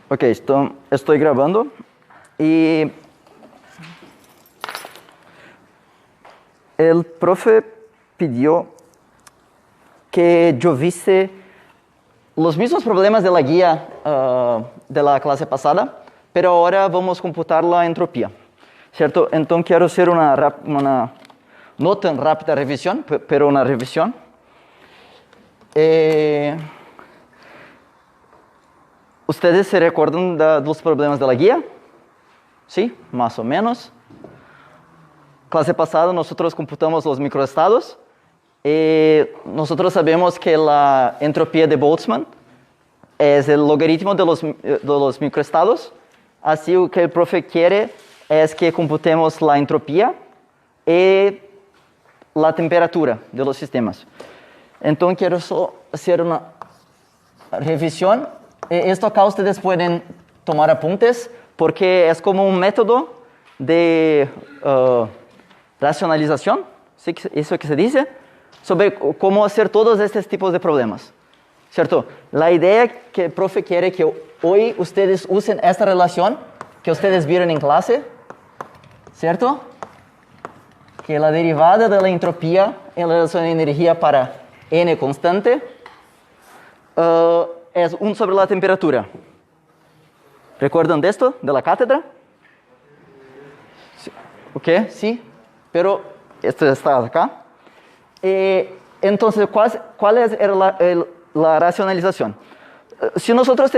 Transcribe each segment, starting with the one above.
Ok, estoy grabando y el profe pidió que yo viese los mismos problemas de la guía de la clase pasada, pero ahora vamos a computar la entropía, ¿cierto? Entonces quiero hacer una no tan rápida revisión, pero una revisión. ¿Ustedes se recuerdan de los problemas de la guía? ¿Sí? Más o menos. Clase pasada nosotros computamos los microestados. Nosotros sabemos que la entropía de Boltzmann es el logaritmo de los microestados. Así lo que el profe quiere es que computemos la entropía y la temperatura de los sistemas. Entonces quiero solo hacer una revisión. Esto acá ustedes pueden tomar apuntes porque es como un método de racionalización, ¿sí? Eso que se dice, sobre cómo hacer todos estos tipos de problemas, ¿cierto? La idea que el profe quiere que hoy ustedes usen esta relación que ustedes vieron en clase, ¿cierto? Que la derivada de la entropía en la relación de energía para n constante es 1 sobre la temperatura. ¿Recuerdan de esto, de la cátedra? Sí. ¿Ok? Sí. Pero esto está acá. Entonces, ¿cuál es la racionalización? Si nosotros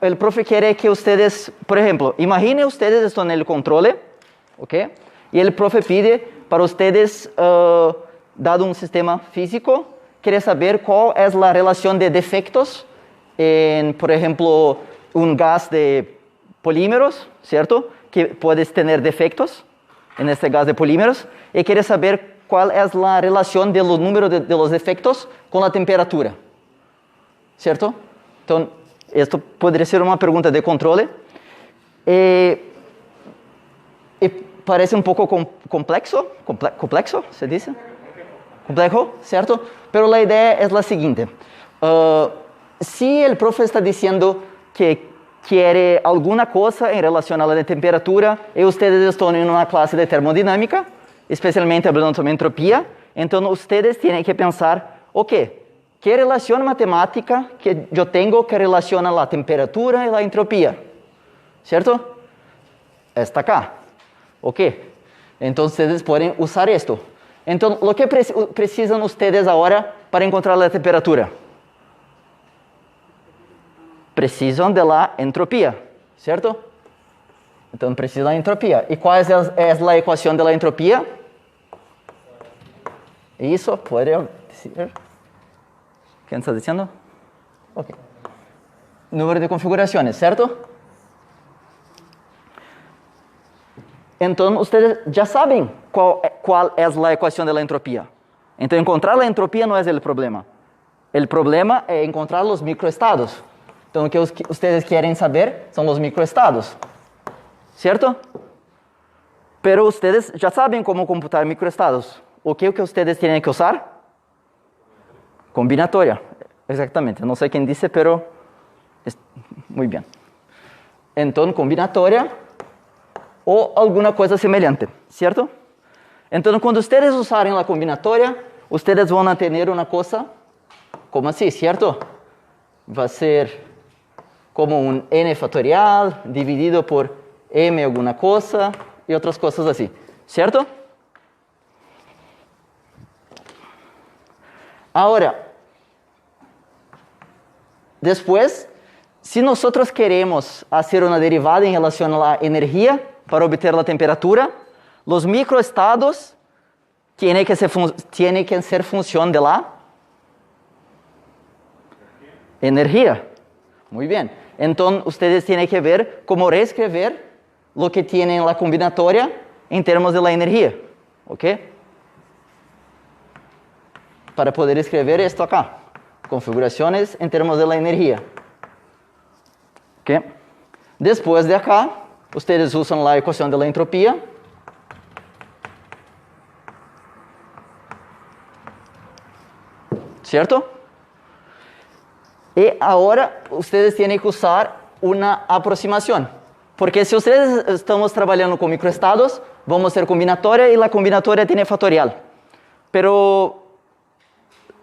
el profe quiere que ustedes, por ejemplo, imaginen ustedes esto en el control, ¿ok? Y el profe pide para ustedes, dado un sistema físico, quiere saber cuál es la relación de defectos en, por ejemplo, un gas de polímeros, ¿cierto? Que puedes tener defectos en este gas de polímeros, y quiere saber cuál es la relación de los números de los defectos con la temperatura, ¿cierto? Entonces, esto podría ser una pregunta de control. Y parece un poco complejo, ¿se dice? Complejo, ¿cierto? Pero la idea es la siguiente. Si el profe está diciendo que quiere alguna cosa en relación a la temperatura y ustedes están en una clase de termodinámica, especialmente hablando sobre entropía, entonces ustedes tienen que pensar, ok, ¿qué relación matemática que yo tengo que relaciona la temperatura y la entropía? ¿Cierto? Está acá. Ok. Entonces ustedes pueden usar esto. Entonces, ¿lo que precisan ustedes ahora para encontrar la temperatura? Precisan de la entropía, ¿cierto? Entonces precisan de la entropía. ¿Y cuál es la ecuación de la entropía? Eso puede decir. ¿Quién está diciendo? Ok. Número de configuraciones, ¿cierto? Entonces ustedes ya saben cuál es la ecuación de la entropía. Entonces encontrar la entropía no es el problema. El problema es encontrar los microestados. Entonces lo que ustedes quieren saber son los microestados, ¿cierto? Pero ustedes ya saben cómo computar microestados. ¿O qué es que ustedes tienen que usar? Combinatoria, exactamente. No sé quién dice, pero muy bien. Entonces combinatoria o alguna cosa semelhante, ¿cierto? Entonces cuando ustedes usaren la combinatoria, ustedes van a tener una cosa como así, ¿cierto? Va a ser como un n factorial dividido por m alguna cosa y otras cosas así, ¿cierto? Ahora, después, si nosotros queremos hacer una derivada en relación a la energía para obtener la temperatura, los microestados tienen que ser función de la energía. Muy bien. Entonces, ustedes tienen que ver cómo reescribir lo que tienen en la combinatoria en términos de la energía. ¿Ok? Para poder escribir esto acá. Configuraciones en términos de la energía. ¿Ok? Después de acá, ustedes usan la ecuación de la entropía. ¿Cierto? Y ahora ustedes tienen que usar una aproximación. Porque si ustedes estamos trabajando con microestados, vamos a hacer combinatoria y la combinatoria tiene factorial. Pero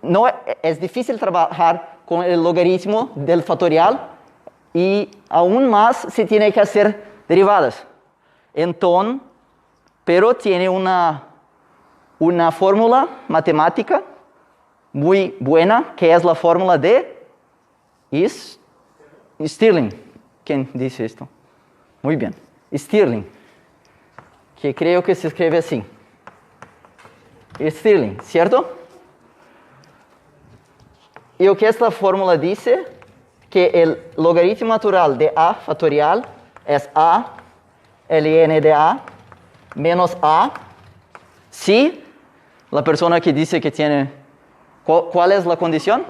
no es difícil trabajar con el logaritmo del factorial y aún más se tiene que hacer derivadas. Entonces, pero tiene una fórmula matemática muy buena, que es la fórmula de Stirling. ¿Quién dice esto? Muy bien. Stirling, que creo que se escribe así. Stirling, ¿cierto? Y lo que esta fórmula dice, que el logaritmo natural de a factorial es a ln de a menos a si la persona que dice que tiene... ¿Cuál es la condición?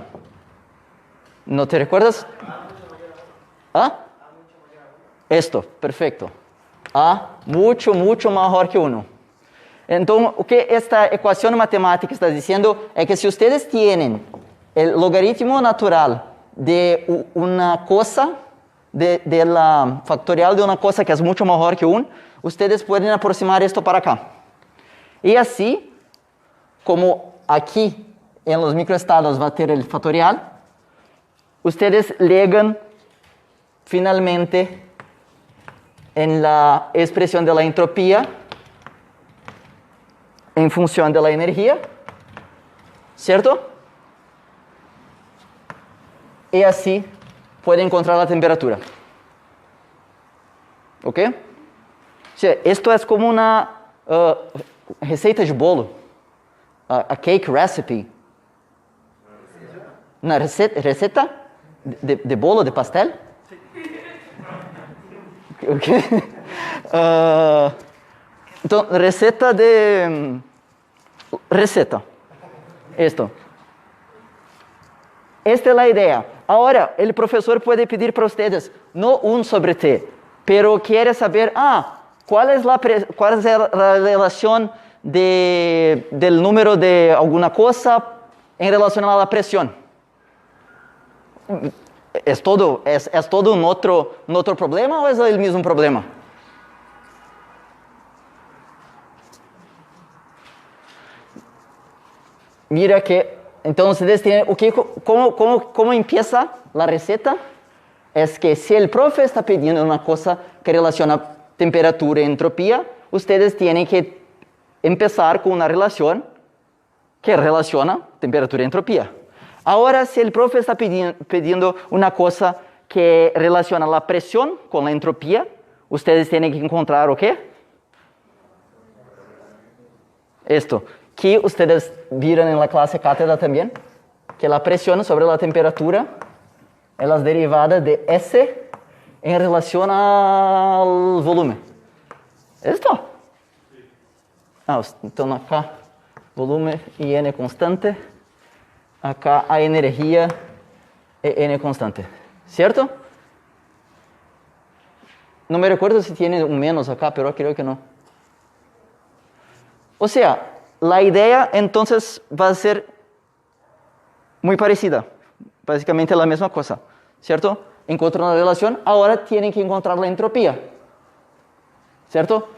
¿No te recuerdas? ¿Ah? Esto, perfecto. A mucho, mucho mejor que 1. Entonces, o que esta ecuación matemática está diciendo es que si ustedes tienen el logaritmo natural de una cosa, de la factorial de una cosa que es mucho mejor que 1, ustedes pueden aproximar esto para acá. Y así, como aquí en los microestados va a tener el factorial, ustedes llegan finalmente en la expresión de la entropía en función de la energía, ¿cierto? Y así puede encontrar la temperatura. ¿Ok? O sea, esto es como una receita de bolo, a cake recipe. Una receta de bolo, de pastel. Okay. Entonces, receta. Esto. Esta es la idea. Ahora, el profesor puede pedir para ustedes, no 1 sobre t, pero quiere saber, ¿cuál es la relación del número de alguna cosa en relación a la presión? ¿Es todo un otro problema o es el mismo problema? Mira que, entonces ustedes tienen, ¿cómo empieza la receta? Es que si el profe está pidiendo una cosa que relaciona temperatura y entropía, ustedes tienen que empezar con una relación que relaciona temperatura y entropía. Ahora, si el profe está pidiendo una cosa que relaciona la presión con la entropía, ustedes tienen que encontrar, ¿o qué? Esto, que ustedes vieron en la clase cátedra también, que la presión sobre la temperatura es la derivada de S en relación al volumen. ¿Esto? Entonces acá, volumen y N constante. Acá hay energía e N constante, ¿cierto? No me recuerdo si tiene un menos acá, pero creo que no. O sea, la idea entonces va a ser muy parecida, básicamente la misma cosa, ¿cierto? Encuentran una relación, ahora tienen que encontrar la entropía, ¿cierto?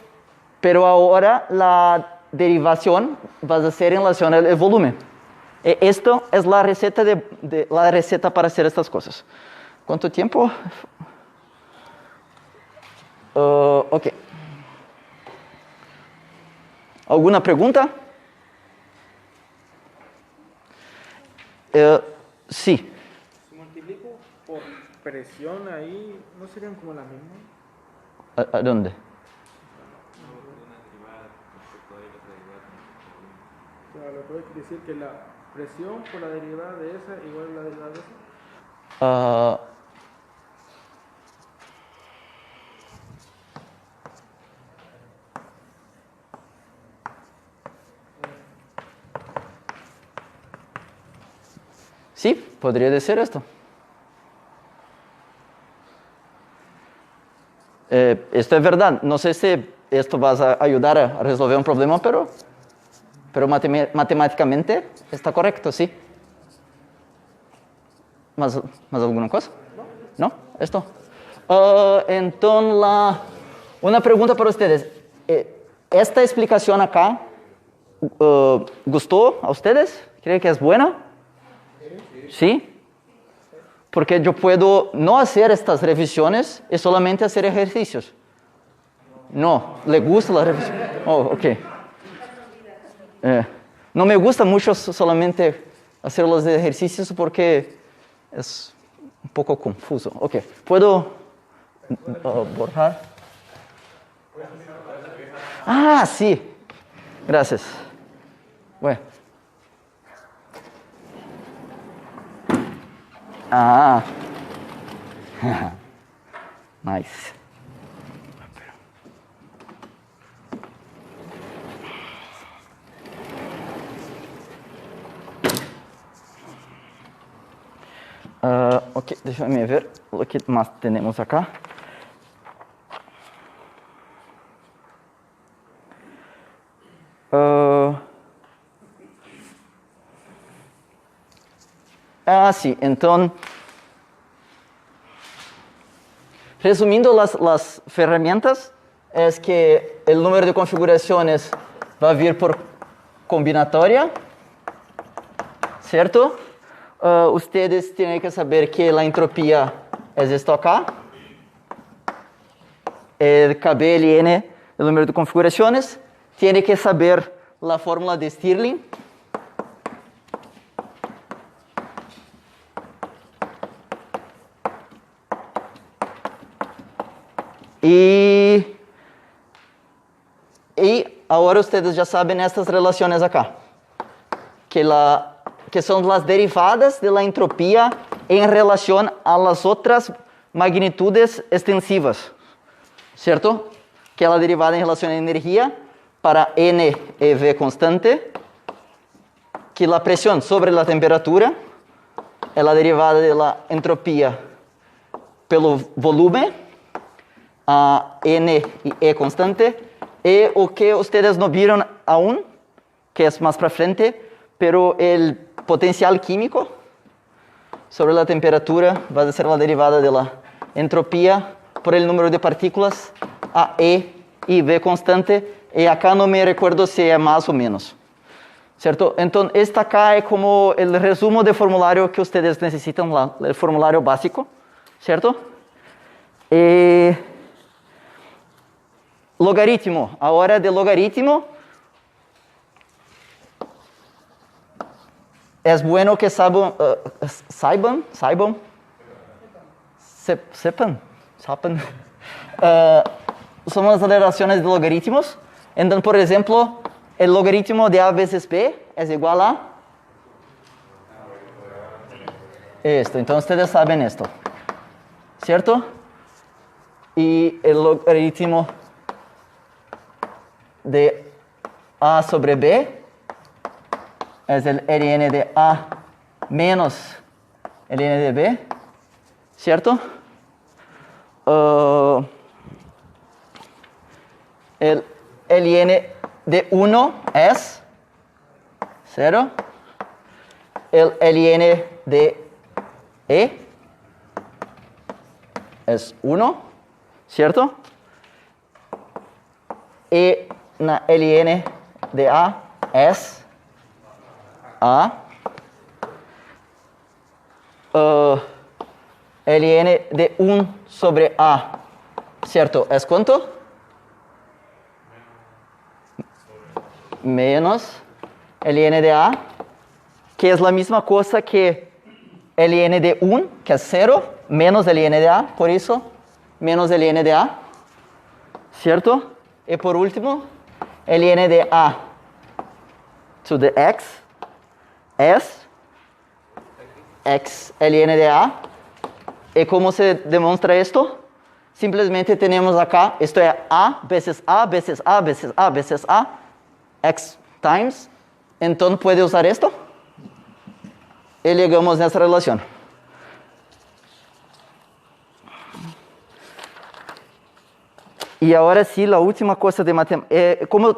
Pero ahora la derivación va a ser en relación al volumen. Esto es la receta, la receta para hacer estas cosas. ¿Cuánto tiempo? Ok. ¿Alguna pregunta? Sí. Si multiplico por presión ahí, ¿no serían como la misma? ¿A dónde? O sea, lo que voy a decir que la presión por la derivada de esa igual a la derivada de esa. Sí, podría decir esto. Esto es verdad. No sé si esto va a ayudar a resolver un problema, pero matemáticamente está correcto, sí. ¿Más alguna cosa? ¿No? ¿Esto? Entonces, una pregunta para ustedes. ¿Esta explicación acá gustó a ustedes? ¿Creen que es buena? ¿Sí? Porque yo puedo no hacer estas revisiones y solamente hacer ejercicios. No, ¿le gusta la revisión? Oh, ok. No me gusta mucho solamente hacer los ejercicios porque es un poco confuso. Ok, ¿puedo borrar? Ah, sí. Gracias. Bueno. Ah. Nice. Ok, déjame ver lo que más tenemos acá. Sí, entonces, resumiendo las herramientas, es que el número de configuraciones va a vir por combinatoria, ¿cierto? Ustedes tienen que saber que la entropía es esto acá. El KBLN, el número de configuraciones. Tiene que saber la fórmula de Stirling. Y ahora ustedes ya saben estas relaciones acá. Que son las derivadas de la entropía en relación a las otras magnitudes extensivas, ¿cierto? Que es la derivada en relación a energía para N e V constante, que la presión sobre la temperatura es la derivada de la entropía pelo volumen, a N y E constante, y o que ustedes no vieron aún, que es más para frente, pero el potencial químico sobre la temperatura va a ser la derivada de la entropía por el número de partículas a E y V constante, y acá no me recuerdo si es más o menos, ¿cierto? Entonces, esta acá es como el resumen de formulario que ustedes necesitan, el formulario básico, ¿cierto? Logaritmo, ahora de logaritmo, es bueno que sepan son las relaciones de logaritmos. Entonces, por ejemplo, el logaritmo de A veces B es igual a esto. Entonces, ustedes saben esto, ¿cierto? Y el logaritmo de A sobre B es el Ln de A menos el Ln de B, ¿cierto? El Ln de 1 es 0. El Ln de E es 1, ¿cierto? Y el Ln de A es A. Ln de 1 sobre A, ¿cierto? ¿Es cuánto? Menos Ln de A, que es la misma cosa que Ln de 1, que es 0, menos Ln de A, por eso, menos Ln de A, ¿cierto? Y por último, Ln de A to the X es X Ln de A. ¿Y cómo se demuestra esto? Simplemente tenemos acá, esto es A veces A veces A veces A veces A, X times. Entonces, ¿puede usar esto? Y llegamos a esta relación. Y ahora sí, la última cosa de matemáticas. Como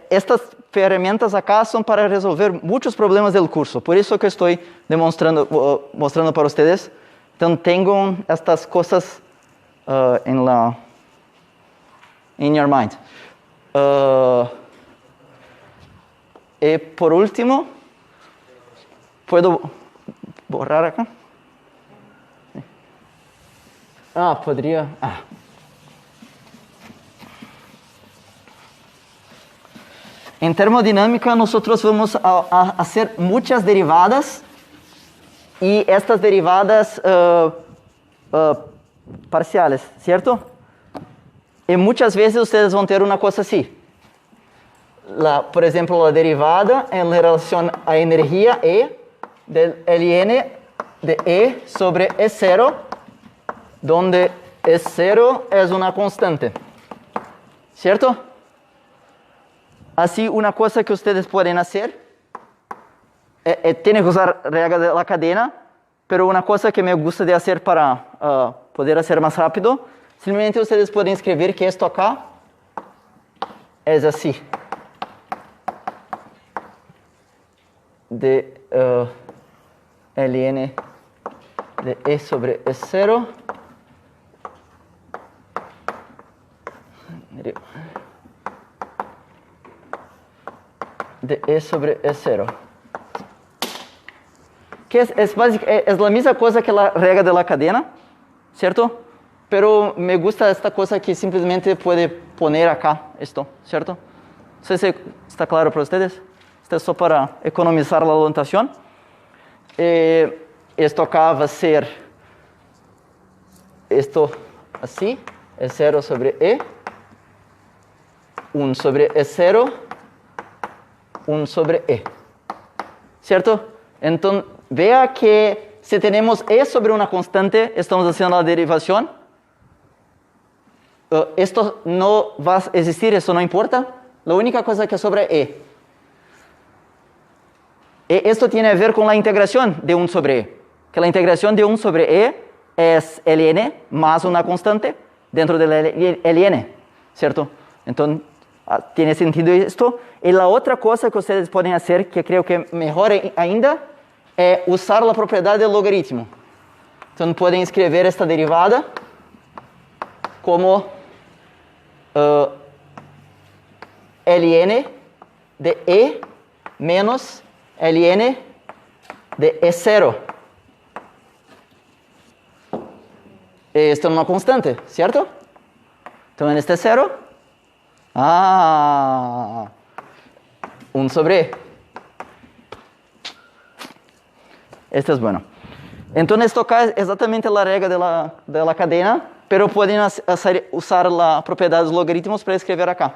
estas herramientas acá son para resolver muchos problemas del curso. Por eso que estoy mostrando para ustedes. Entonces, tengo estas cosas in your mind. Y por último, ¿puedo borrar acá? Podría. En termodinámica nosotros vamos a hacer muchas derivadas y estas derivadas parciales, ¿cierto? Y muchas veces ustedes van a tener una cosa así. Por ejemplo, la derivada en relación a energía E del ln de E sobre E0, donde E0 es una constante, ¿cierto? Así, una cosa que ustedes pueden hacer, tienen que usar regla de la cadena, pero una cosa que me gusta de hacer para poder hacer más rápido, simplemente ustedes pueden escribir que esto acá es así. De ln de E sobre E0 de E sobre E0. Que es la misma cosa que la regla de la cadena, ¿cierto? Pero me gusta esta cosa que simplemente puede poner acá esto, ¿cierto? No sé si está claro para ustedes. Esto es solo para economizar la notación. Esto acá va a ser esto así, E0 sobre E, 1 sobre E0, 1 sobre E, ¿cierto? Entonces, vea que si tenemos E sobre una constante, estamos haciendo la derivación. Esto no va a existir, eso no importa. La única cosa que sobra es E. Esto tiene que ver con la integración de 1 sobre E. Que la integración de 1 sobre E es ln más una constante dentro de ln, ¿cierto? Entonces, tiene sentido esto. Y la otra cosa que ustedes pueden hacer, que creo que mejor ainda, es usar la propiedad del logaritmo. Entonces, pueden escribir esta derivada como ln de E menos ln de E0. Esto es una constante, ¿cierto? Entonces, este 0. 1 sobre E. Este es bueno. Entonces, esto acá es exactamente la regla de la cadena, pero pueden usar la propiedad de los logaritmos para escribir acá.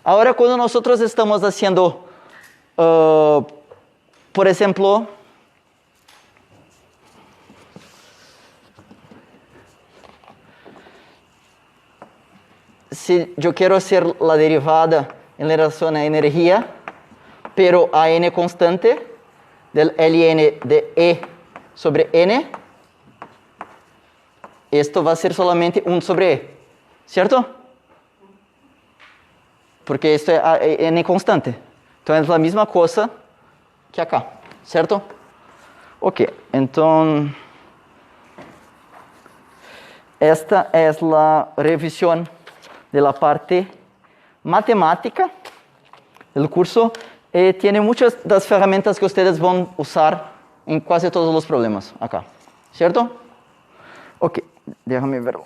Ahora, cuando nosotros estamos haciendo, por ejemplo, si yo quiero hacer la derivada en relación a energía, pero a n constante del ln de E sobre n, esto va a ser solamente 1 sobre E, ¿cierto? Porque esto es n constante. Entonces es la misma cosa que acá, ¿cierto? Ok, entonces esta es la revisión de la parte matemática del curso. Tiene muchas de las herramientas que ustedes van a usar en casi todos los problemas acá, ¿cierto? Ok, déjame verlo.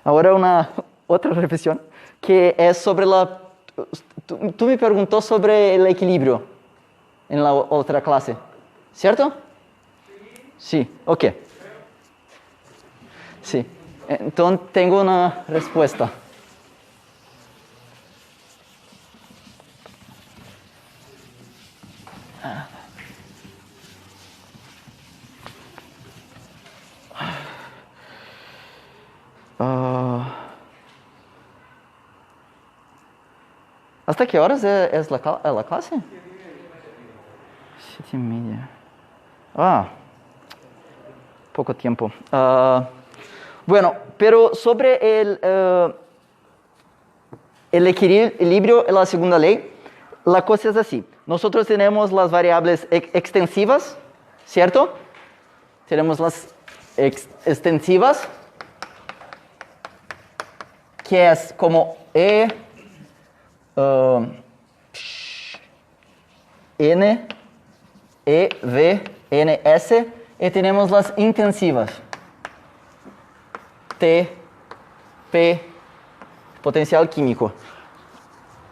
Ahora otra revisión que es sobre la... Tú me preguntó sobre el equilibrio en la otra clase, ¿cierto? Sí, ok. Sí, entonces tengo una respuesta. ¿Hasta qué horas es la clase? 7:30. Poco tiempo. Bueno, pero sobre el equilibrio en la segunda ley, la cosa es así. Nosotros tenemos las variables extensivas, ¿cierto? Tenemos las extensivas, que es como N, E, V, N, S, y tenemos las intensivas, T, P, potencial químico.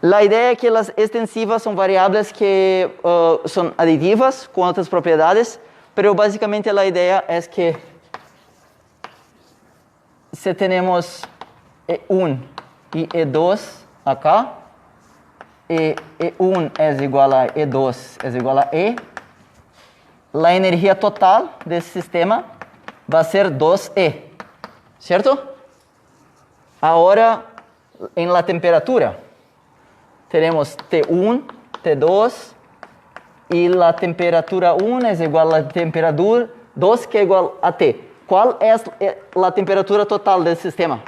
La idea es que las extensivas son variables que son aditivas con otras propiedades, pero básicamente la idea es que si tenemos E1 y E2 acá, y E1 es igual a E2 es igual a E, la energía total de ese sistema va a ser 2E, ¿cierto? Ahora, en la temperatura, tenemos T1, T2, y la temperatura 1 es igual a la temperatura 2, que es igual a T. ¿Cuál es la temperatura total del sistema?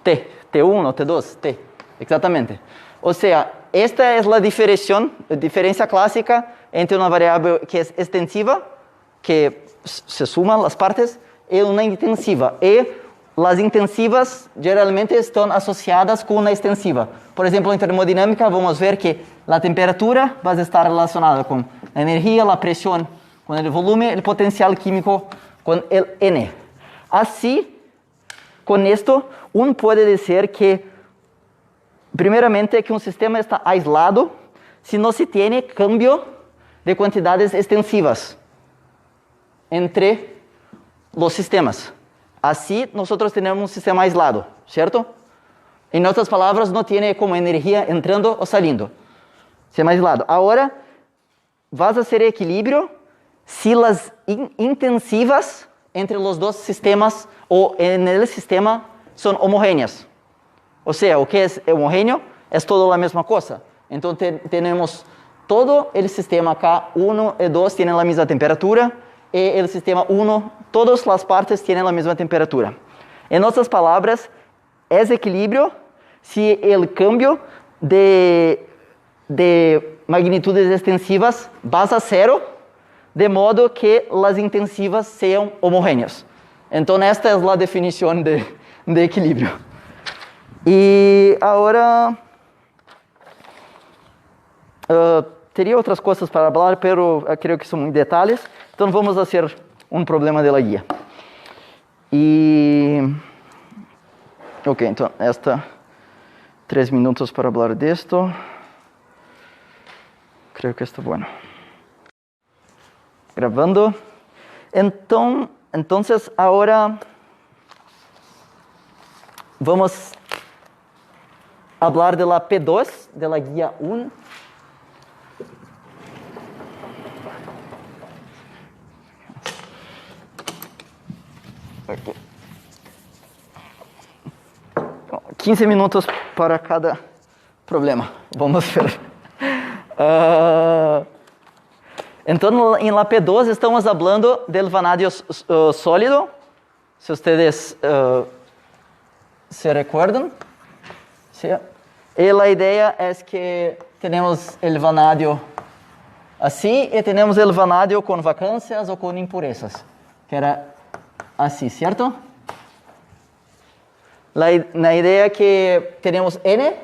T, T1, T2, T, exactamente. O sea, esta es la diferencia clásica entre una variable que es extensiva, que se suman las partes, y una intensiva. Y las intensivas generalmente están asociadas con una extensiva. Por ejemplo, en termodinámica vamos a ver que la temperatura va a estar relacionada con la energía, la presión, con el volumen, el potencial químico, con el N. Así, con esto, uno puede decir que, primeramente, que un sistema está aislado si no se tiene cambio de cantidades extensivas entre los sistemas. Así, nosotros tenemos un sistema aislado, ¿cierto? En otras palabras, no tiene como energía entrando o saliendo. Sistema aislado. Ahora, vas a hacer equilibrio si las intensivas entre los dos sistemas o en el sistema son homogéneas. O sea, o que es homogéneo es todo la misma cosa. Entonces, tenemos todo el sistema acá, 1 y 2 tienen la misma temperatura, y el sistema 1, todas las partes tienen la misma temperatura. En otras palabras, es equilibrio si el cambio de magnitudes extensivas va a cero, de modo que las intensivas sean homogéneas. Entonces, esta es la definición de equilibrio. Y ahora, tenía otras cosas para hablar, pero creo que son muy detalles. Entonces, vamos a hacer un problema de la guía. Y, ok, entonces, 3 minutos para hablar de esto. Creo que está bueno. Grabando. Entonces, ahora vamos a hablar de la P2, de la guía 1. Okay. 15 minutos para cada problema. Vamos a ver. Entonces, en la P2 estamos hablando del vanadio sólido. Si ustedes se recuerdan. ¿Sí? Y la idea es que tenemos el vanadio así y tenemos el vanadio con vacancias o con impurezas, que era así, ¿cierto? La idea es que tenemos N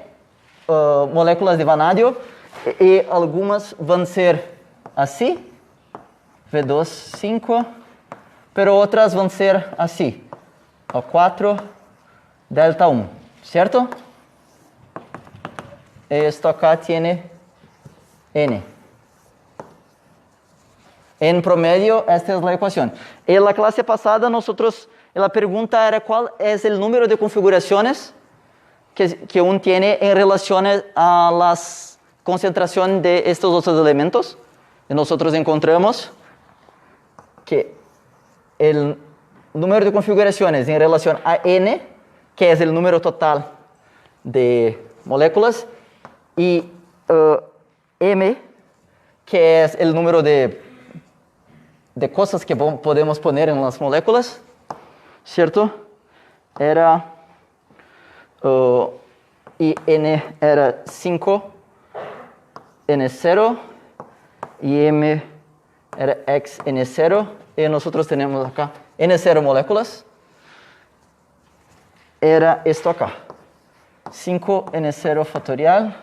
moléculas de vanadio y algunas van a ser así, V2, 5, pero otras van a ser así, O4, delta 1, ¿cierto? Esto acá tiene N. En promedio, esta es la ecuación. En la clase pasada, la pregunta era cuál es el número de configuraciones que uno tiene en relación a la concentración de estos otros elementos. Y nosotros encontramos que el número de configuraciones en relación a N, que es el número total de moléculas, y M, que es el número de cosas que podemos poner en las moléculas, ¿cierto? Era y n era 5 n0 y m era x n0 y nosotros tenemos acá n0 moléculas. Era esto acá, 5 n0 factorial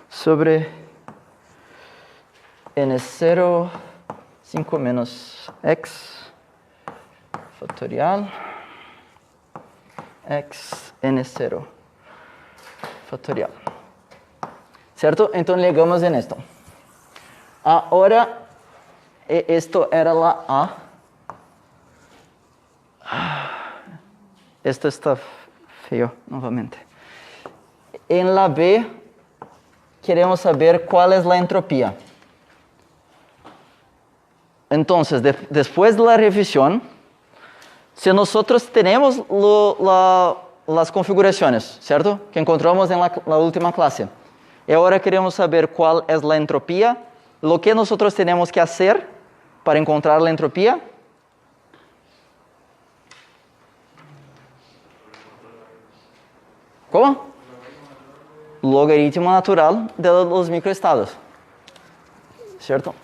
sobre n0, 5 menos x factorial, x n0 factorial. ¿Cierto? Entonces llegamos en esto. Ahora, esto era la A. Esto está feo nuevamente. En la B, queremos saber cuál es la entropía. Entonces, después de la revisión, si nosotros tenemos las configuraciones, ¿cierto? Que encontramos en la última clase. Y ahora queremos saber cuál es la entropía. Lo que nosotros tenemos que hacer para encontrar la entropía. ¿Cómo? Logaritmo natural de los microestados. ¿Cierto?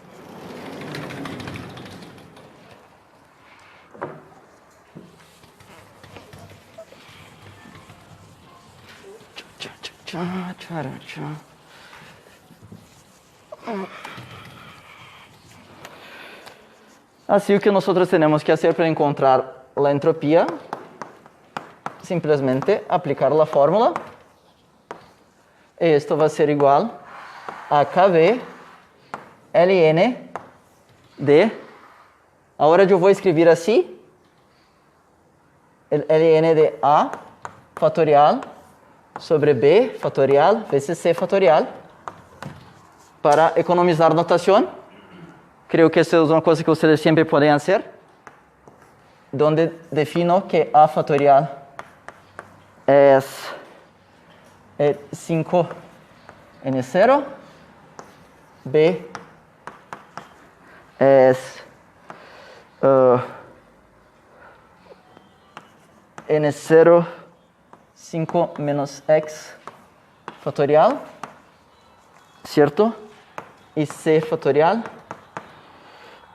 Así que nosotros tenemos que hacer para encontrar la entropía, simplemente aplicar la fórmula. Esto va a ser igual a KB ln de, ahora yo voy a escribir así, el ln de A factorial sobre B factorial veces C factorial. Para economizar notación, creo que esa es una cosa que ustedes siempre pueden hacer, donde defino que A factorial es 5 n0, B es n0 5 menos x factorial, ¿cierto? Y C factorial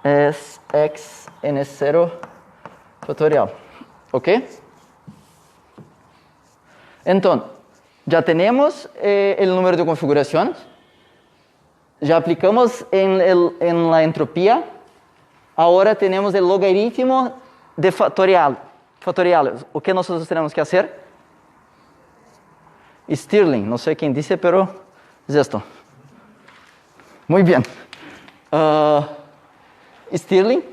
es x n0 factorial. ¿Ok? Entonces, ya tenemos el número de configuraciones. Ya aplicamos en la entropía. Ahora tenemos el logaritmo de factoriales. ¿O qué nosotros tenemos que hacer? Stirling, no sé quién dice, pero es esto. Muy bien. Stirling.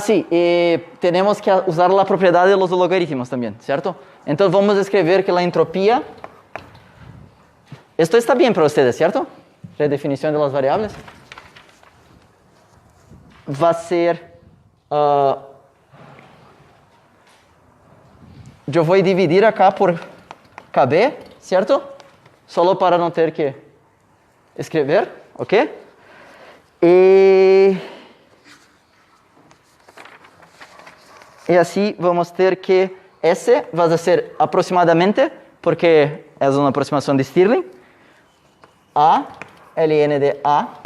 Sí, tenemos que usar la propiedad de los logaritmos también, ¿cierto? Entonces vamos a escribir que la entropía, esto está bien para ustedes, ¿cierto? Redefinición de las variables. Va a ser, yo voy a dividir acá por KB, ¿cierto? Solo para no tener que escribir, ¿ok? Y así vamos a tener que S va a ser aproximadamente, porque es una aproximación de Stirling, A, ln de A,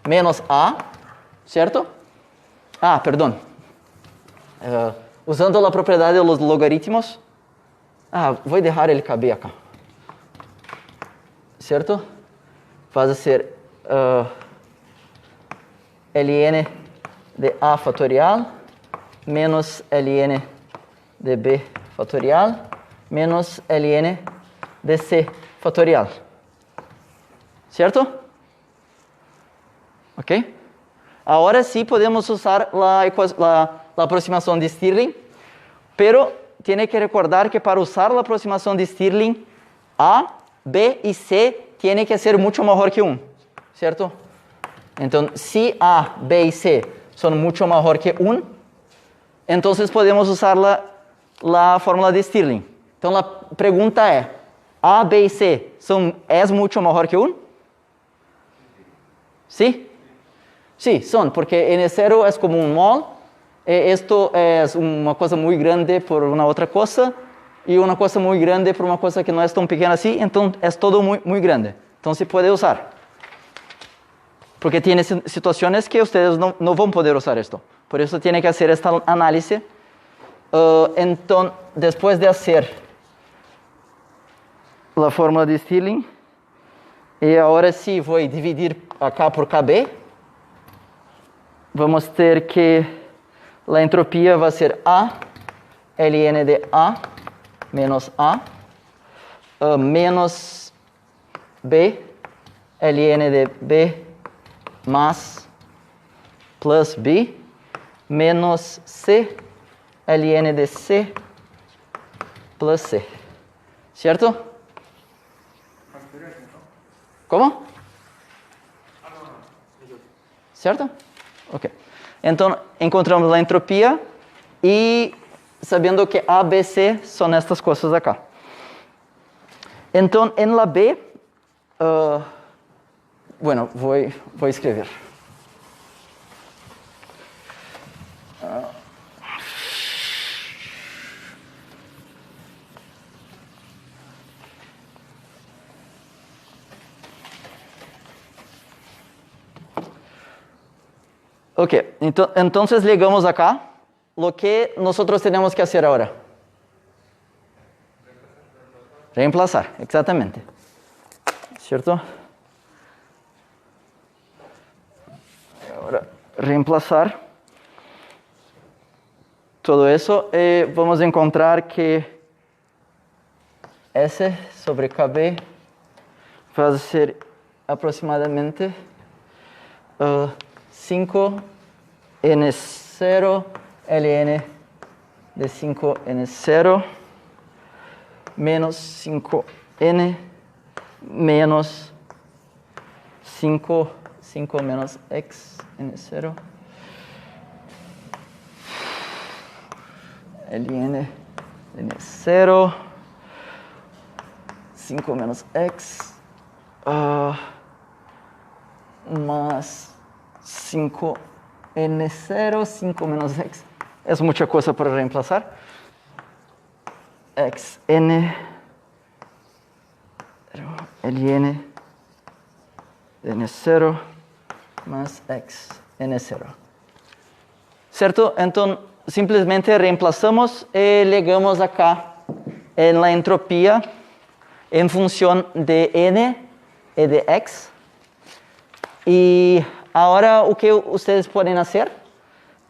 menos A, ¿cierto? Perdón. Usando la propiedad de los logaritmos, voy a dejar el KB acá, ¿cierto? Va a ser ln de A factorial menos ln de B factorial menos ln de C factorial. ¿Cierto? ¿Ok? Ahora sí podemos usar la aproximación de Stirling, pero tiene que recordar que para usar la aproximación de Stirling, A, B y C tiene que ser mucho mejor que 1. ¿Cierto? Entonces, si A, B y C son mucho mejor que 1, entonces podemos usar la fórmula de Stirling. Entonces la pregunta es, A, B y C es mucho mejor que 1? ¿Sí? Sí, son, porque N0 es como un mol. Esto es una cosa muy grande por una otra cosa. y una cosa muy grande por una cosa que no es tan pequeña así, entonces es todo muy, muy grande. Entonces se puede usar. Porque tiene situaciones que ustedes no van a poder usar esto. Por eso tiene que hacer este análisis. Entonces, después de hacer la fórmula de Stirling, y ahora sí voy a dividir acá por KB, vamos a tener que la entropía va a ser A, ln de A, menos A, menos B, ln de B, más plus B, menos C, ln de C, plus C. ¿Cierto? ¿Cómo? ¿Cierto? Ok. Entonces, encontramos la entropía y sabiendo que A, B, C son estas cosas acá. Entonces, en la B, bueno, voy a escribir. Ok, entonces llegamos acá. Lo que nosotros tenemos que hacer ahora. Reemplazar, exactamente. ¿Cierto? Ahora, reemplazar todo eso. Vamos a encontrar que S sobre KB va a ser aproximadamente 5n0 ln de 5n0 menos 5n menos 5 menos x n0 ln n0 5 menos x más 5n0, 5 menos x. Es mucha cosa para reemplazar. xn ln de n0 más x n0. ¿Cierto? Entonces, simplemente reemplazamos y llegamos acá en la entropía en función de n y de x. Y ahora, o que ustedes pueden hacer,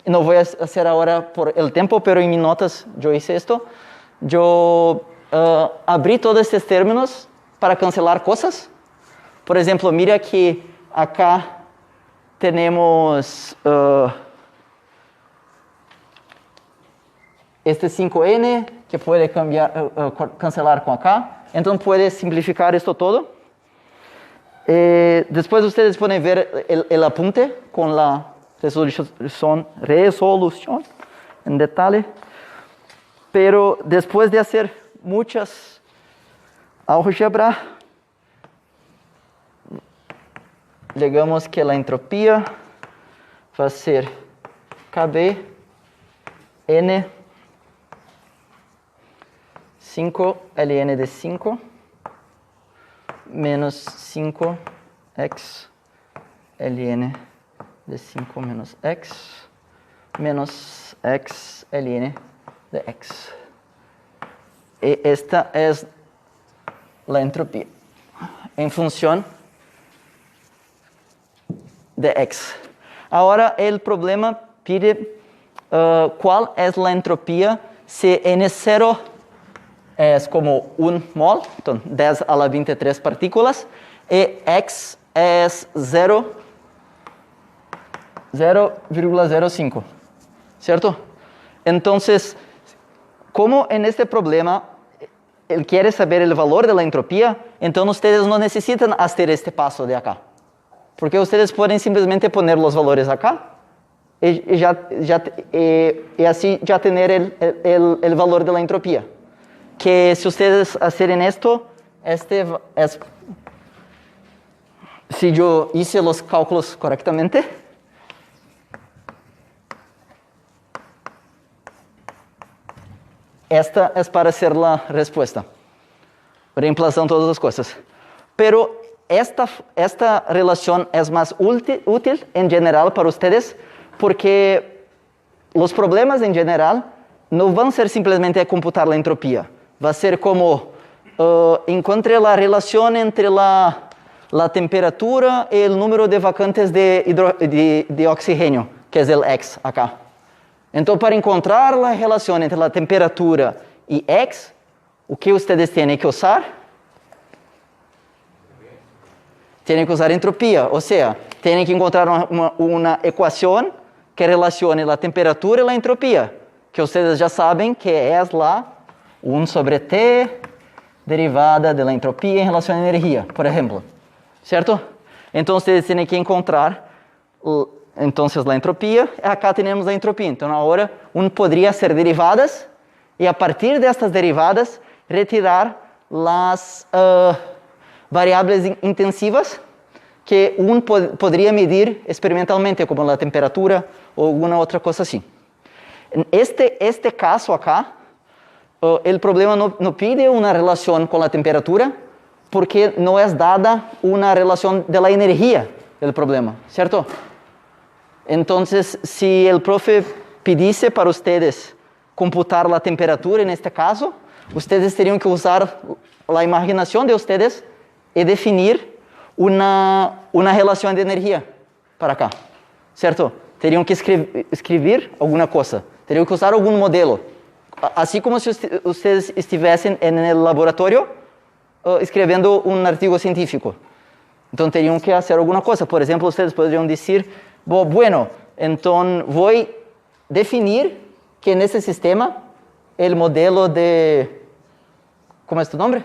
no voy a hacer ahora por el tiempo, pero en mis notas yo hice esto. Yo abrí todos estos términos para cancelar cosas. Por ejemplo, mira que acá tenemos este 5n que puede cancelar con acá. Entonces puede simplificar esto todo. Después ustedes pueden ver el apunte con la resolución en detalle. Pero después de hacer muchas álgebra, llegamos que la entropía va a ser KB n 5 ln de 5 menos 5x ln de 5 menos x menos x ln de x. Y esta es la entropía en función de x. Ahora el problema pide cuál es la entropía si n0 es como 1 mol, entonces 10 a la 23 partículas, y x es 0,05, ¿cierto? Entonces, como en este problema él quiere saber el valor de la entropía, entonces ustedes no necesitan hacer este paso de acá, porque ustedes pueden simplemente poner los valores acá y así ya tener el valor de la entropía. Que si ustedes hacen esto, si yo hice los cálculos correctamente, esta es para hacer la respuesta, reemplazando todas las cosas. Pero esta relación es más útil en general para ustedes porque los problemas en general no van a ser simplemente computar la entropía. Va a ser como encuentre la relación entre la temperatura y el número de vacantes de oxígeno, que es el X acá. Entonces, para encontrar la relación entre la temperatura y X, o que ustedes tienen que usar? Tienen que usar entropía, o sea, tienen que encontrar una ecuación que relacione la temperatura y la entropía, que ustedes ya saben que es la 1 sobre T derivada de la entropía en relación a energía, por ejemplo. ¿Cierto? Entonces, ustedes tienen que encontrar entonces la entropía. Acá tenemos la entropía. Entonces, ahora uno podría hacer derivadas y a partir de estas derivadas retirar las variables intensivas que uno podría medir experimentalmente, como la temperatura o alguna otra cosa así. En este caso acá, el problema no pide una relación con la temperatura porque no es dada una relación de la energía del problema, ¿cierto? Entonces, si el profe pidiese para ustedes computar la temperatura en este caso, ustedes tendrían que usar la imaginación de ustedes y definir una relación de energía para acá, ¿cierto? Tendrían que escribir alguna cosa, tendrían que usar algún modelo, así como si ustedes estuviesen en el laboratorio escribiendo un artículo científico. Entonces tendrían que hacer alguna cosa. Por ejemplo, ustedes podrían decir, bueno, entonces voy a definir que en ese sistema el modelo de... ¿Cómo es tu nombre?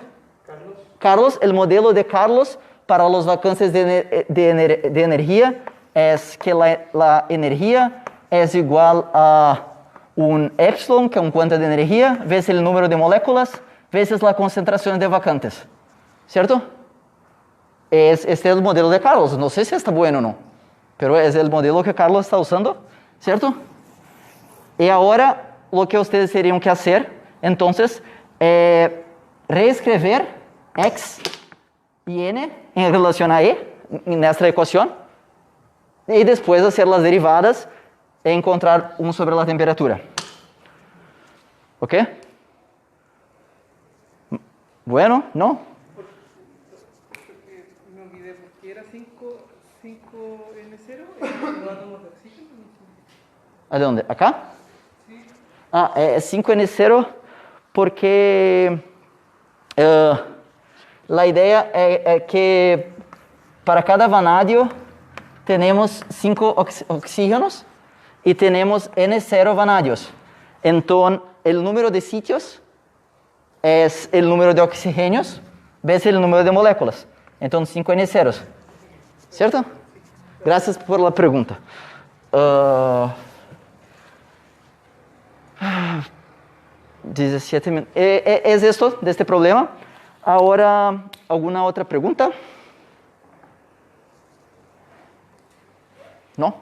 Carlos, el modelo de Carlos para los vacantes de energía es que la energía es igual a un epsilon, que es una cuenta de energía, veces el número de moléculas, veces la concentración de vacantes. ¿Cierto? Este es el modelo de Carlos. No sé si está bueno o no, pero es el modelo que Carlos está usando, ¿cierto? Y ahora lo que ustedes tendrían que hacer, entonces, reescribir X y N en relación a E, en esta ecuación, y después hacer las derivadas e encontrar 1 sobre la temperatura. ¿Ok? Bueno, ¿no? Me olvidé porque era 5N0 y los átomos de oxígeno. ¿A dónde? ¿Acá? Sí. Es 5N0 porque la idea es que para cada vanadio tenemos 5 oxígenos y tenemos N0 vanadios. Entonces, el número de sitios es el número de oxígenos veces el número de moléculas. Entonces, 5N0. ¿Cierto? Gracias por la pregunta. 17 minutos. ¿Es esto de este problema? Ahora, ¿alguna otra pregunta? ¿No?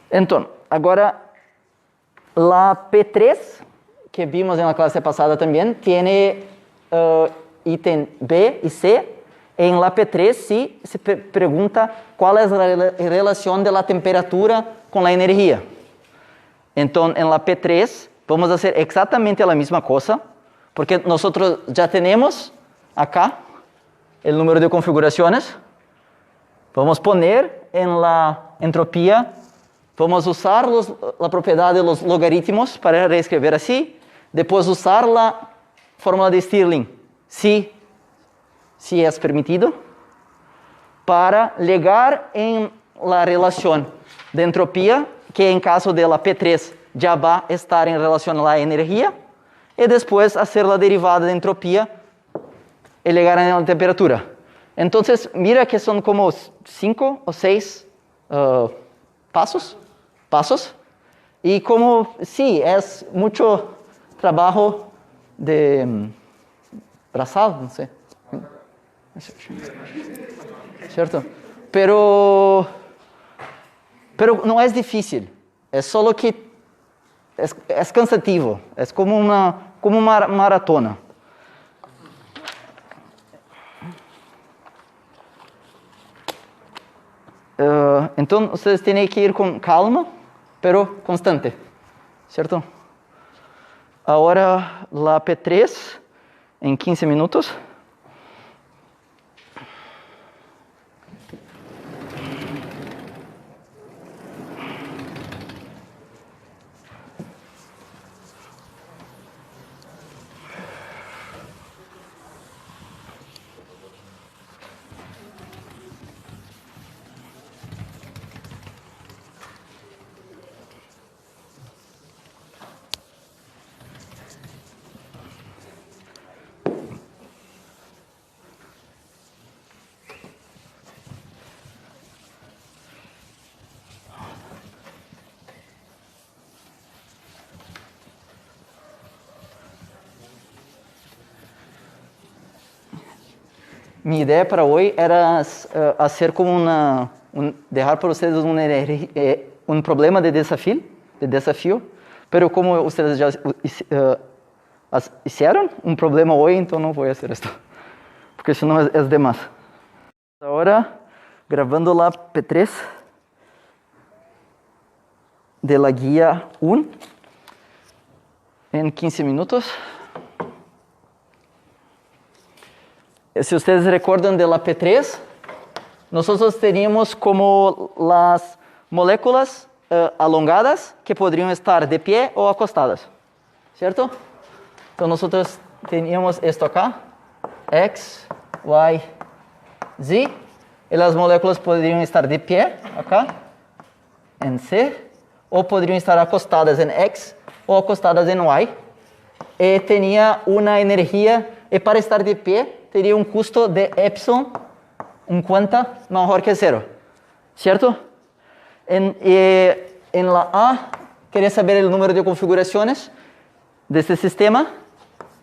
Entonces, ahora la P3, que vimos en la clase pasada también, tiene ítem B y C. En la P3 sí se pregunta cuál es la relación de la temperatura con la energía. Entonces, en la P3 vamos a hacer exactamente la misma cosa, porque nosotros ya tenemos acá el número de configuraciones. Vamos a poner en la entropía, vamos a usar la propiedad de los logaritmos para reescribir así, después usar la fórmula de Stirling, si es permitido, para llegar en la relación de entropía, que en caso de la P3 ya va a estar en relación a la energía, y después hacer la derivada de entropía y llegar a la temperatura. Entonces, mira que son como 5 o 6 pasos, y como, sí, es mucho trabajo de braçal, no sé. ¿Cierto? Pero no es difícil, es solo que es cansativo, es como como uma maratona. Então, vocês têm que ir com calma, pero constante, certo? Agora, la P3 em 15 minutos. Mi idea para hoy era hacer como dejar para ustedes un problema de desafío, pero como ustedes ya hicieron un problema hoy, entonces no voy a hacer esto, porque si no es de más. Ahora, grabando la P3 de la guía 1 en 15 minutos. Si ustedes recuerdan de la P3, nosotros teníamos como las moléculas alongadas que podrían estar de pie o acostadas, ¿cierto? Entonces nosotros teníamos esto acá, X, Y, Z, y las moléculas podrían estar de pie acá, en C, o podrían estar acostadas en X o acostadas en Y, y tenía una energía, y para estar de pie, teria um custo de epsilon 50 maior que zero, certo? Em la A, queria saber o número de configurações deste sistema.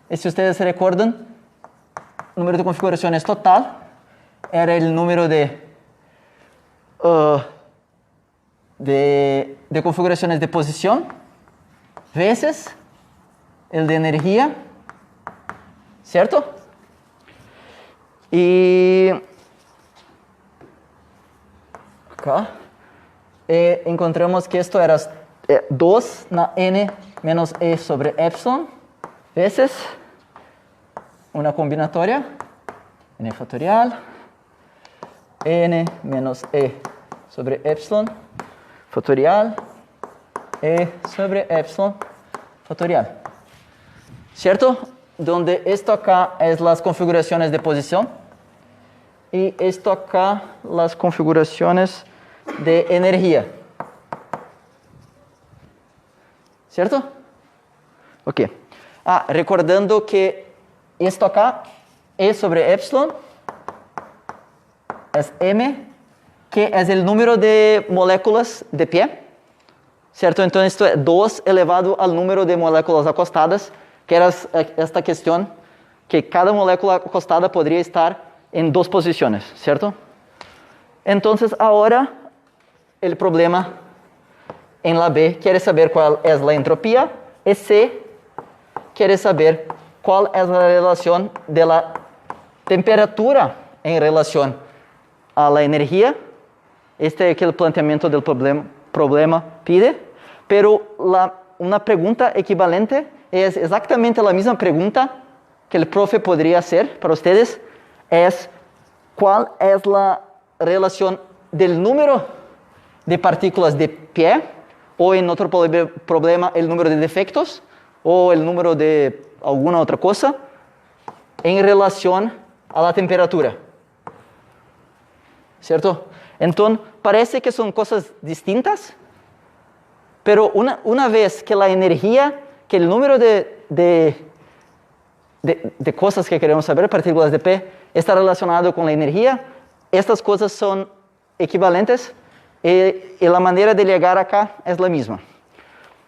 E se vocês se recordam, o número de configurações total era o número de configurações de posição vezes o de energia, certo? E acá encontramos que esto era 2 na n menos e sobre epsilon vezes uma combinatória n fatorial n menos e sobre epsilon fatorial e sobre epsilon fatorial, certo? Donde esto acá es las configuraciones de posición y esto acá las configuraciones de energía, ¿cierto? Ok. Recordando que esto acá E sobre epsilon es M, que es el número de moléculas de pie, ¿cierto? Entonces esto es 2 elevado al número de moléculas acostadas, que era esta questão que cada molécula acostada poderia estar em 2 posições, certo? Então, agora, o problema em la B quer saber qual é a entropia, e C quer saber qual é a relação de la temperatura em relação a la energia. Este é aquele planteamento do problema pide, pero uma pergunta equivalente es exactamente la misma pregunta que el profe podría hacer para ustedes, es ¿cuál es la relación del número de partículas de pie, o en otro problema el número de defectos, o el número de alguna otra cosa, en relación a la temperatura? ¿Cierto? Entonces, parece que son cosas distintas, pero una vez que la energía, que el número de cosas que queremos saber, partículas de P, está relacionado con la energía, estas cosas son equivalentes y la manera de llegar acá es la misma.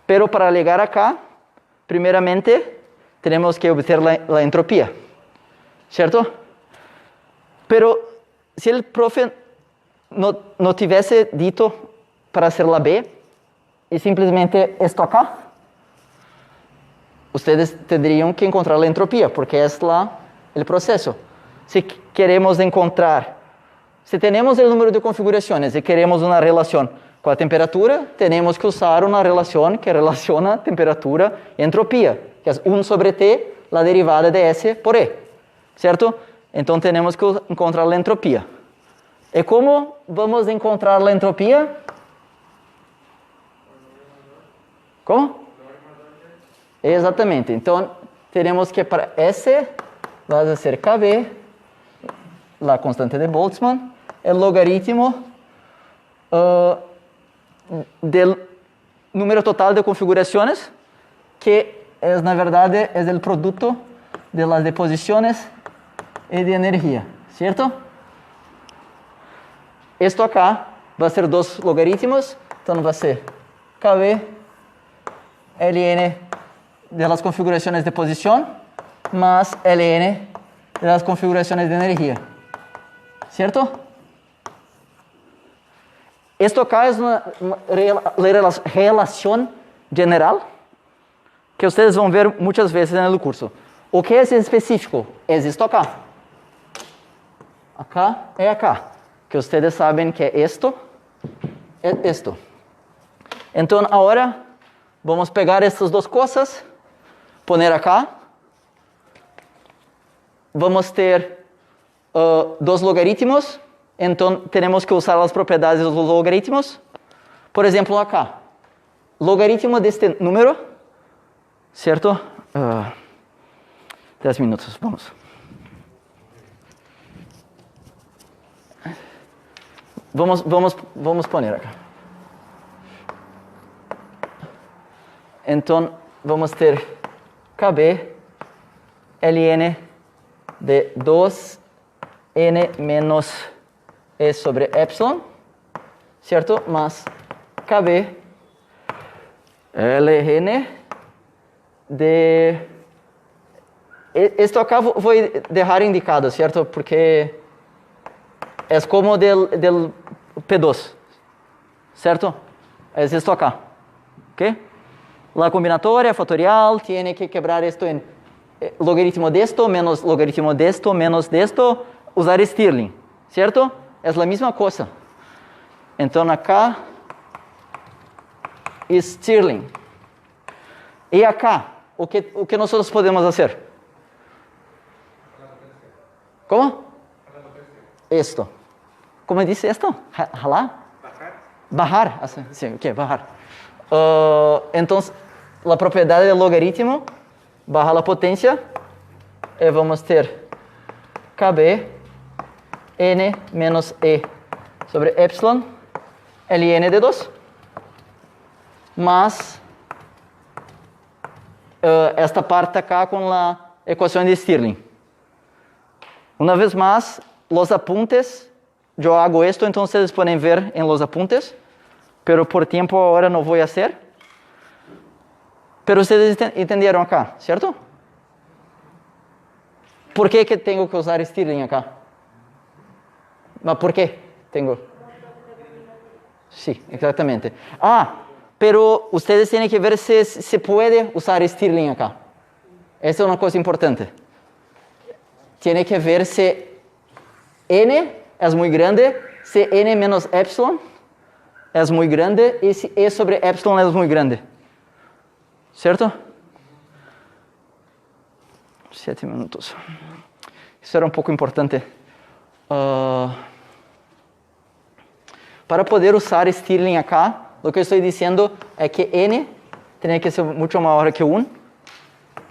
Pero para llegar acá, primeramente, tenemos que obtener la entropía, ¿cierto? Pero si el profe no tuviese dicho para hacer la B, y simplemente esto acá, ustedes tendrían que encontrar la entropía, porque es el proceso. Si queremos encontrar, si tenemos el número de configuraciones y queremos una relación con la temperatura, tenemos que usar una relación que relaciona temperatura y entropía, que es 1 sobre T, la derivada de S por E, ¿cierto? Entonces tenemos que encontrar la entropía. ¿Y cómo vamos a encontrar la entropía? ¿Cómo? Exatamente. Então, teremos que para S vai ser KB, a constante de Boltzmann, o logaritmo do número total de configurações, que é, na verdade, é o produto de las deposições e de energia, certo? Isto acá vai ser 2 logaritmos, então vai ser KB, Ln de las configuraciones de posición más Ln de las configuraciones de energía. ¿Cierto? Esto acá es una relación general que ustedes van a ver muchas veces en el curso. O que es específico es esto acá. Acá y acá. Que ustedes saben que esto es esto. Entonces ahora vamos a pegar estas dos cosas, poner acá. Vamos a ter 2 logaritmos, entonces tenemos que usar las propiedades de los logaritmos. Por ejemplo, acá, logaritmo de este número, ¿cierto? 10 minutos, vamos. Vamos poner acá. Então, vamos ter KB Ln de 2n menos E sobre epsilon, certo? Mas KB Ln de... Esto acá vou deixar indicado, certo? Porque é como del P2, certo? É esto acá, ok? La combinatoria factorial tiene que quebrar esto en logaritmo de esto menos logaritmo de esto menos de esto, usar Stirling, ¿cierto? Es la misma cosa. Entonces acá es Stirling. Y acá, o que nosotros podemos hacer? ¿Cómo? Esto. ¿Cómo dice esto? ¿Jalar? Bajar. Sí, ok, bajar. Entonces, la propiedad del logaritmo baja la potencia y vamos a ter KB n menos E sobre epsilon Ln de 2 más esta parte acá con la ecuación de Stirling. Una vez más, los apuntes, yo hago esto, entonces ustedes pueden ver en los apuntes, pero por tiempo ahora no voy a hacer. Pero ustedes entendieron acá, ¿cierto? ¿Por qué que tengo que usar Stirling acá? ¿Por qué tengo? Sí, exactamente. Pero ustedes tienen que ver si se puede usar Stirling acá. Esa es una cosa importante. Tiene que ver si n es muy grande, si n menos epsilon es muy grande y si E sobre epsilon es muy grande. ¿Cierto? 7 minutos. Eso era un poco importante. Para poder usar Stirling acá, lo que estoy diciendo es que n tiene que ser mucho mayor que 1.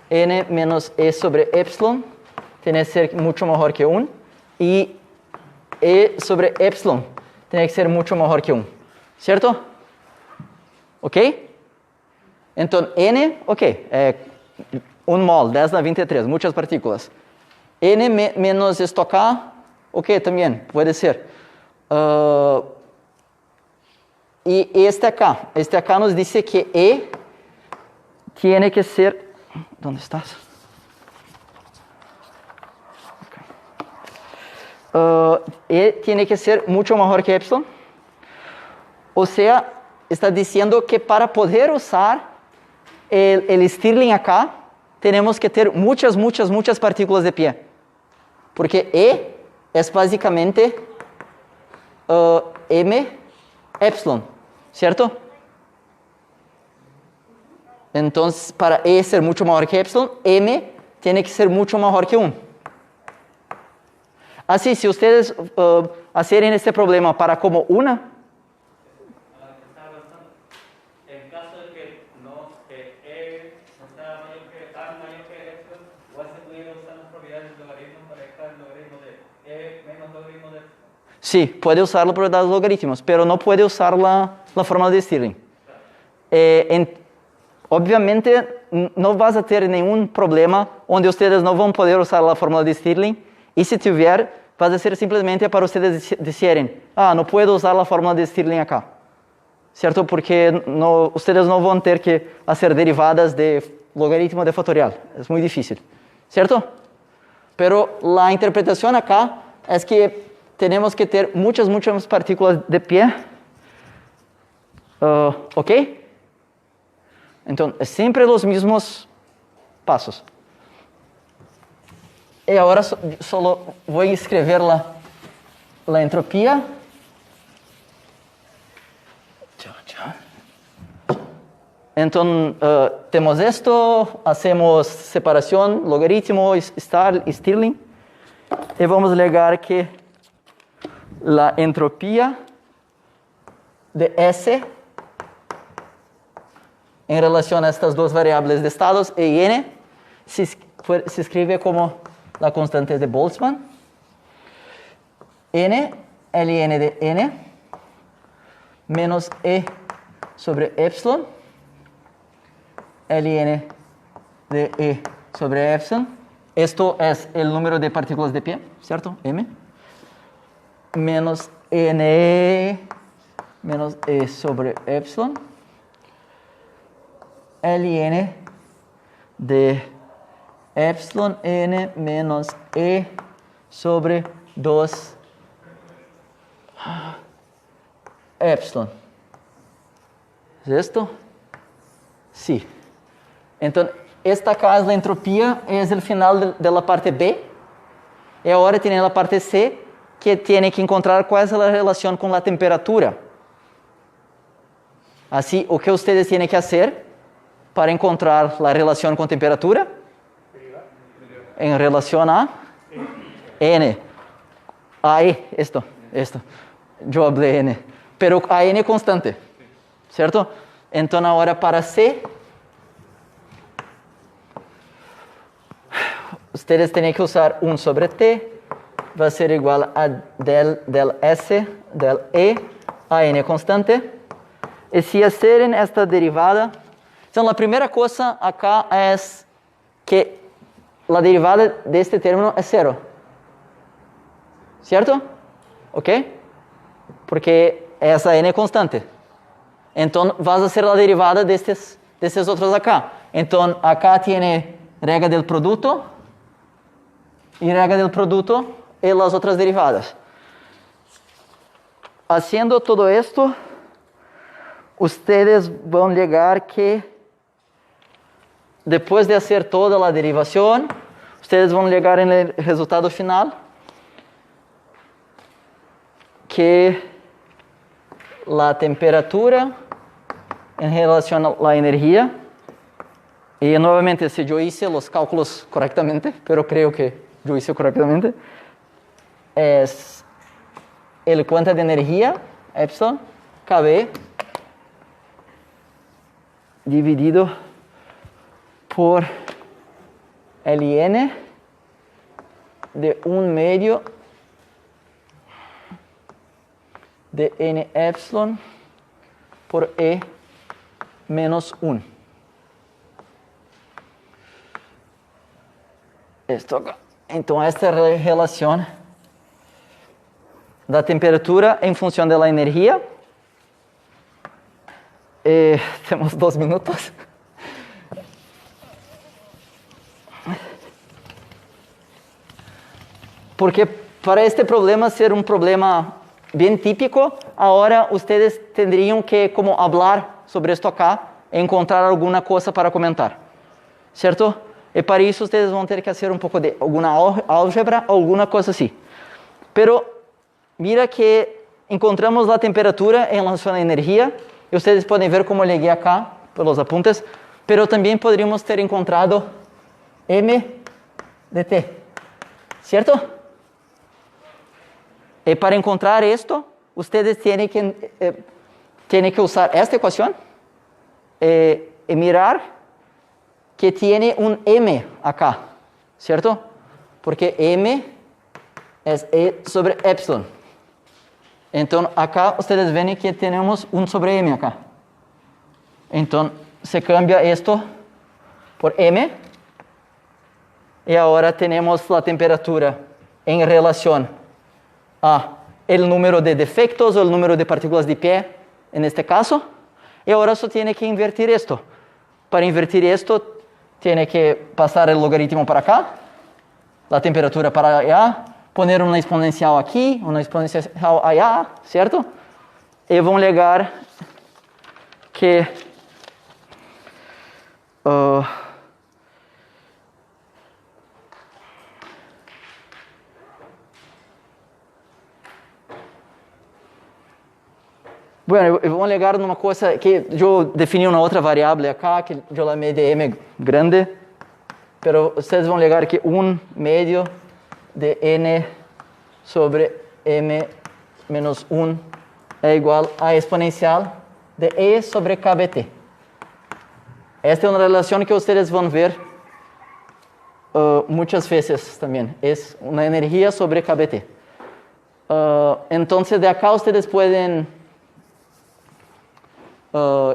N menos E sobre epsilon tiene que ser mucho mejor que 1. Y E sobre epsilon tiene que ser mucho mejor que 1. ¿Cierto? ¿Ok? Entonces, n, ok, 1 mol, 10 a la 23, muchas partículas. N menos esto acá, ok, también puede ser. Y este acá nos dice que E tiene que ser... ¿Dónde estás? E tiene que ser mucho mejor que epsilon. O sea, está diciendo que para poder usar el Stirling acá, tenemos que ter muchas partículas de pie. Porque E es básicamente M epsilon, ¿cierto? Entonces, para E ser mucho mejor que epsilon, M tiene que ser mucho mejor que 1. Así, si ustedes hacen este problema para como una, en caso de que E no sea mayor que epsilon, igual se pudiera usar las propiedades del logaritmo para extraer el logaritmo de E menos logaritmo de epsilon. sí, puede usar la propiedad de los logaritmos, pero no puede usar la fórmula de Stirling. Obviamente, no vas a tener ningún problema donde ustedes no van a poder usar la fórmula de Stirling, y si tiver, va a ser simplemente para ustedes decirem, no puedo usar la fórmula de Stirling acá, ¿cierto? Porque ustedes no van a tener que hacer derivadas de logaritmo de factorial, es muy difícil, ¿cierto? Pero la interpretación acá es que tenemos que tener muchas partículas de pie, ¿ok? Entonces, siempre los mismos pasos. Y ahora solo voy a escribir la entropía. Entonces, tenemos esto, hacemos separación, logaritmo, Stirling, y vamos a llegar que la entropía de S en relación a estas dos variables de estados, E y N, se escribe como la constante de Boltzmann, N, Ln de N, menos E sobre epsilon, Ln de E sobre epsilon. Esto es el número de partículas de pie, ¿cierto? M. Menos Ne menos E sobre epsilon. Ln de epsilon n menos E sobre 2 epsilon. ¿Es esto? Sí. Entonces, esta acá es la entropía, es el final de la parte B. Y ahora tiene la parte C, que tiene que encontrar cuál es la relación con la temperatura. Así, o que ustedes tienen que hacer para encontrar la relación con temperatura? En relación a N. A E, esto. Yo hablé N. Pero a N constante, ¿cierto? Entonces ahora para C, ustedes tienen que usar 1 sobre T, va a ser igual a del S, del E, a N constante. Y si hacen esta derivada, entonces la primera cosa acá es que la derivada de este término es 0. ¿Cierto? ¿Ok? Porque es a N constante. Entonces vas a hacer la derivada de estos otros acá. Entonces acá tiene regla del producto y regla del producto y las otras derivadas. Haciendo todo esto, ustedes van a llegar que después de hacer toda la derivación, ustedes van a llegar en el resultado final que la temperatura en relación a la energía, y nuevamente si yo hice los cálculos correctamente, pero creo que yo hice correctamente, es el cuenta de energía, epsilon, KB, dividido por Ln de 1/2 de N epsilon por E menos 1. Esto acá. Entonces esta relación da temperatura en función de la energía. Tenemos 2 minutos. Porque para este problema ser un problema bien típico, ahora ustedes tendrían que hablar sobre esto acá, encontrar alguna cosa para comentar, ¿cierto? Y para eso ustedes van a tener que hacer un poco de alguna álgebra o alguna cosa así. Pero mira que encontramos la temperatura en relación a la energía. Y ustedes pueden ver cómo llegué acá por los apuntes. Pero también podríamos ter encontrado m de t. ¿Cierto? Y para encontrar esto, ustedes tienen que usar esta ecuación y mirar que tiene un m acá, ¿cierto? Porque m es e sobre epsilon. Entonces acá ustedes ven que tenemos un sobre m acá. Entonces se cambia esto por m y ahora tenemos la temperatura en relación a el número de defectos o el número de partículas de pie en este caso. Y ahora solo tiene que invertir esto. Para invertir esto tiene que pasar el logaritmo para acá, la temperatura para allá, poner una exponencial aquí, una exponencial allá, ¿cierto? Y van a llegar que bueno, vamos a llegar a una cosa que yo definí una otra variable acá, que yo la llamé de m grande, pero ustedes van a llegar que 1 medio de n sobre m menos 1 es igual a exponencial de e sobre kbt. Esta es una relación que ustedes van a ver muchas veces también. Es una energía sobre kbt. Entonces de acá ustedes pueden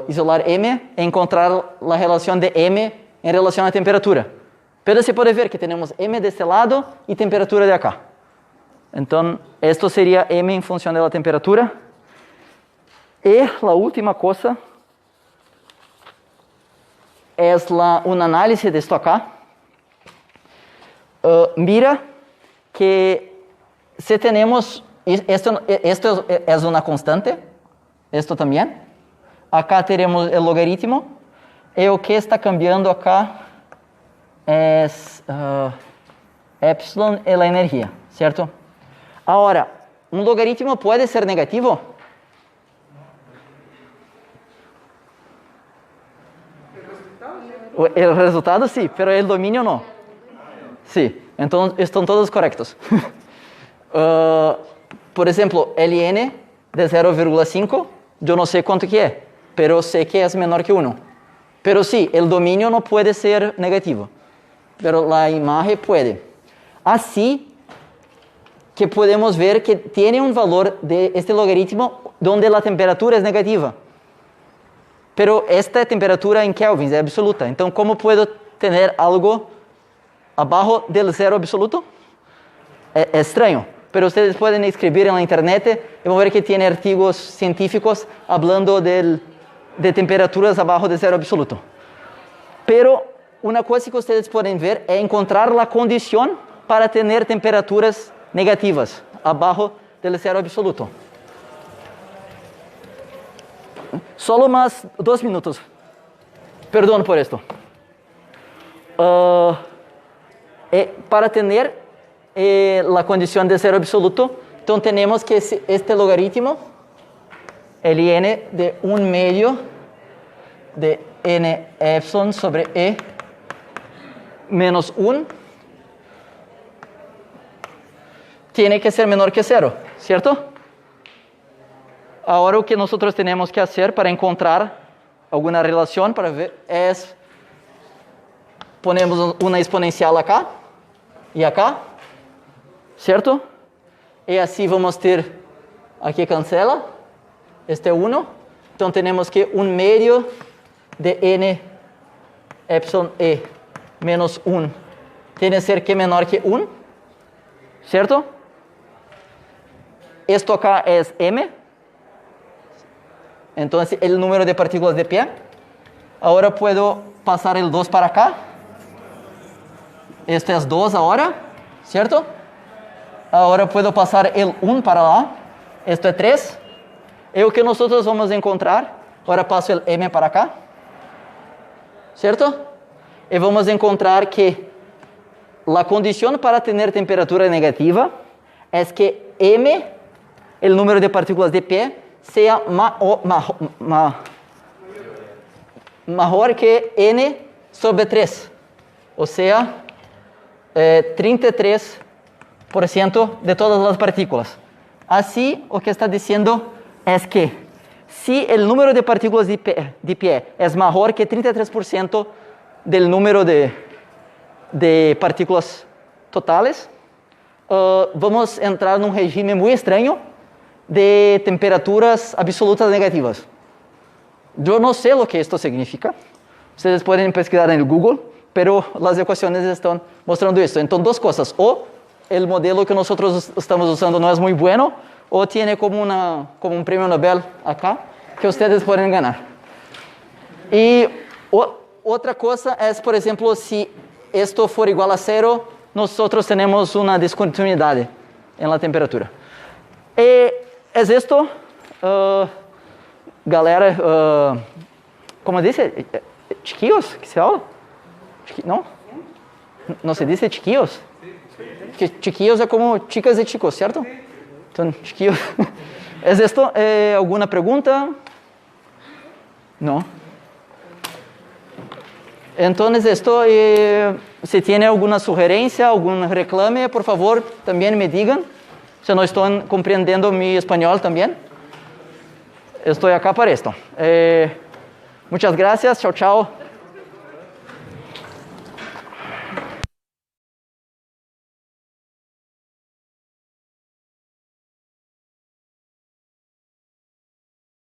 isolar m e encontrar la relación de m en relación a temperatura. Pero se puede ver que tenemos m de este lado y temperatura de acá. Entonces esto sería m en función de la temperatura. Y la última cosa es un análisis de esto acá. Mira que si tenemos, esto es una constante, esto también. Acá tenemos el logaritmo. Y lo que está cambiando acá es epsilon y la energía, ¿cierto? Ahora, ¿un logaritmo puede ser negativo? El resultado sí, pero el dominio no. Sí, entonces están todos correctos. Por ejemplo, Ln de 0,5, yo no sé cuánto que es, pero sé que es menor que 1. Pero sí, el dominio no puede ser negativo, pero la imagen puede. Así que podemos ver que tiene un valor de este logaritmo donde la temperatura es negativa. Pero esta temperatura en kelvins es absoluta. Entonces, ¿cómo puedo tener algo abajo del cero absoluto? Es extraño. Pero ustedes pueden escribir en la internet y van a ver que tiene artículos científicos hablando de temperaturas abajo de cero absoluto. Pero una cosa que ustedes pueden ver es encontrar la condición para tener temperaturas negativas abajo del cero absoluto. Solo más 2 minutos. Perdón por esto. Para tener la condición de cero absoluto, entonces tenemos que este logaritmo, Ln de 1 medio de n epsilon sobre e menos 1, tiene que ser menor que 0, ¿cierto? Ahora lo que nosotros tenemos que hacer para encontrar alguna relación para ver es ponemos una exponencial acá y acá, ¿cierto? Y así vamos a ter, aquí cancela, este 1, entonces tenemos que 1 medio de n epsilon e menos 1 tiene que ser que menor que 1, ¿cierto? Esto acá es m. Entonces, el número de partículas de pie. Ahora puedo pasar el 2 para acá. Este es 2 ahora, ¿cierto? Ahora puedo pasar el 1 para lá. Esto es 3. Y lo que nosotros vamos a encontrar, ahora paso el m para acá, ¿cierto? y vamos a encontrar que la condición para tener temperatura negativa es que M, el número de partículas de pie, sea mejor que N sobre 3. O sea, 33% de todas las partículas. Así, lo que está diciendo es que si el número de partículas de pie es mejor que 33% del número de partículas totales, vamos a entrar en un régimen muy extraño de temperaturas absolutas negativas. Yo no sé lo que esto significa. Ustedes pueden pesquisar en el Google, pero las ecuaciones están mostrando esto. Entonces, dos cosas. O el modelo que nosotros estamos usando no es muy bueno, o tiene como un premio Nobel acá, que ustedes pueden ganar. Y otra cosa es, por ejemplo, si esto fuera igual a 0, nosotros tenemos una discontinuidad en la temperatura. Es esto, galera, ¿cómo dice? Chiquillos, ¿qué se habla? ¿No? ¿No se dice chiquillos? Chiquillos es como chicas y chicos, ¿cierto? Entonces, chiquillos. ¿Es esto? ¿Alguna pregunta? No. Entonces, esto, si tiene alguna sugerencia, algún reclame, por favor, también me digan. Si no están comprendiendo mi español también. Estoy acá para esto. Muchas gracias. Chao, chao.